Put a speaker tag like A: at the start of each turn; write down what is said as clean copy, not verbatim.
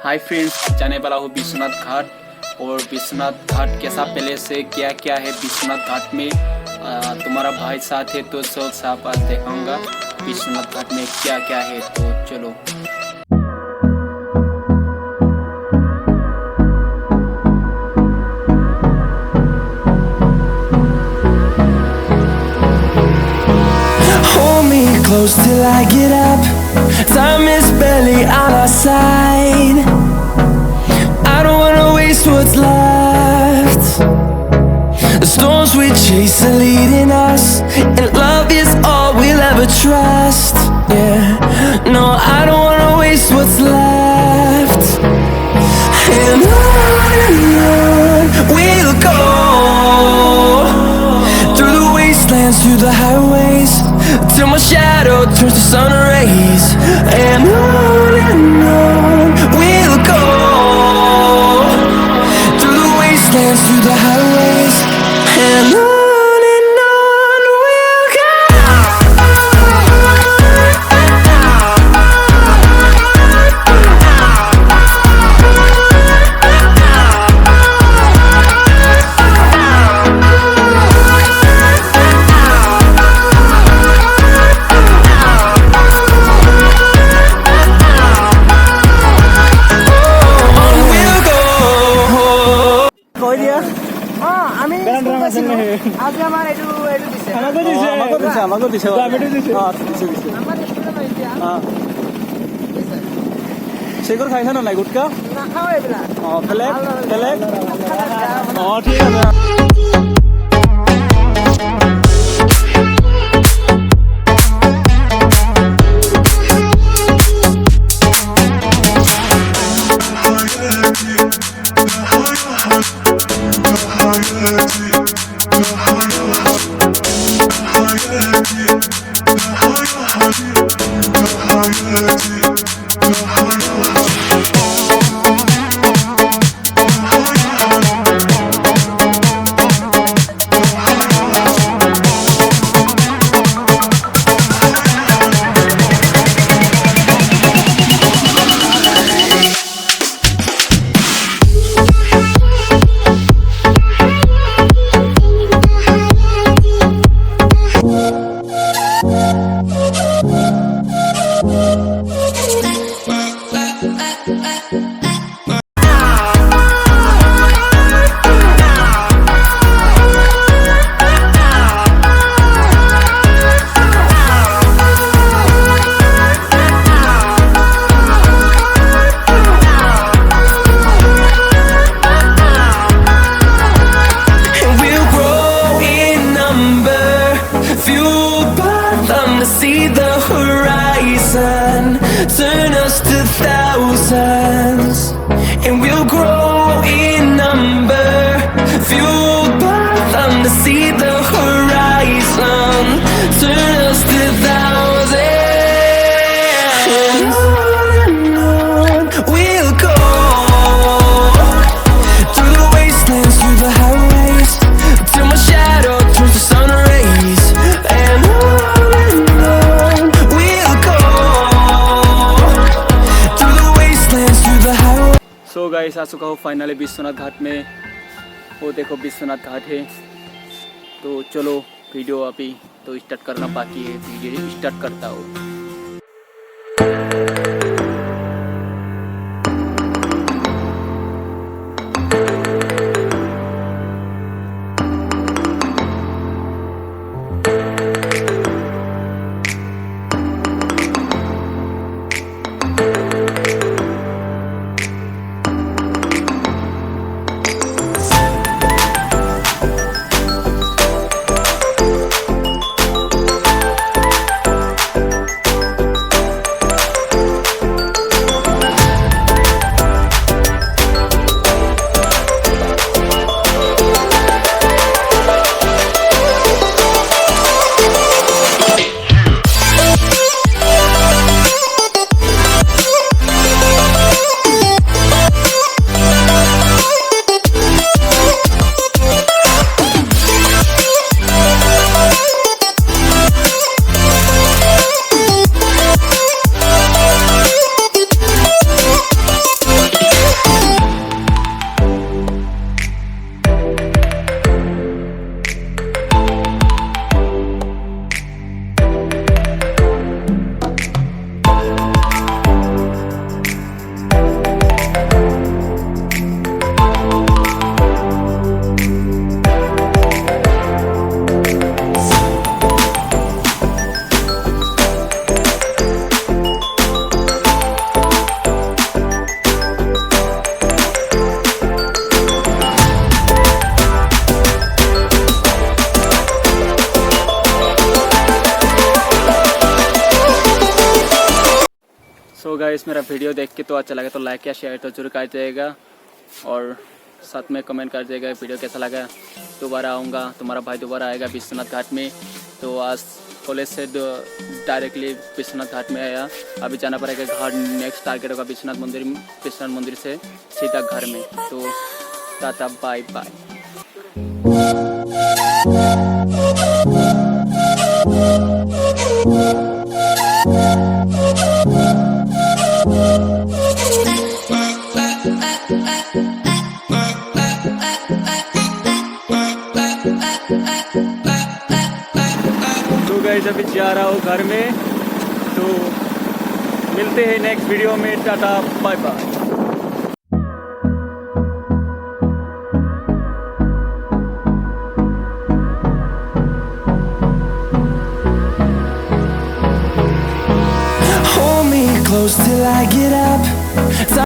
A: Hi friends, जाने वाला हूँ विश्वनाथ घाट। और विश्वनाथ घाट कैसा पैलेस है, क्या क्या है विश्वनाथ घाट में। तुम्हारा भाई साथ है तो सब साफ आज दिखाऊंगा विश्वनाथ घाट में क्या क्या है। तो चलो।
B: Hold me close till I get up. Time is barely on our side. I don't wanna waste what's left. The storms we chase are leading us, and love is all we'll ever trust. Yeah, no, I don't wanna waste what's left. And on we'll go, through the wastelands, through the highways, till my shadow turns to sun rays. And on we'll go, through the wastelands, through the highways, and on we'll go.
C: Shekhar खाइছা না নাই গুটকা নাখাও এইবিলাক বেলেগ বেলেগ ঠিক আছে। See the horizon, turn us to thousands, and we'll grow in number, fueled by them to see the horizon, turn us to thousands, and on we'll go, through the wastelands, through the highways, till my shadow turns to sun rays, and
A: so guys, आ चुका हूँ finally Vishwanath घाट में। वो देखो विश्वनाथ घाट है। तो चलो video अभी तो स्टार्ट करना बाकी है, वीडियो स्टार्ट करता हूँ। गाइस मेरा वीडियो देख के तो अच्छा लगा तो लाइक या शेयर तो जरूर कर जाएगा और साथ में कमेंट कर जाएगा वीडियो कैसा लगा। दोबारा आऊँगा, तुम्हारा भाई दोबारा आएगा विश्वनाथ घाट में। तो आज कॉलेज से डायरेक्टली विश्वनाथ घाट में आया, अभी जाना पड़ेगा घर। नेक्स्ट टारगेट होगा विश्वनाथ मंदिर से सीधा घर में। तो टाटा बाय बाय। तो गाइस अभी जा रहा हूँ घर में, तो मिलते हैं नेक्स्ट वीडियो में। Tata bye bye.
B: Hold me close till I get up.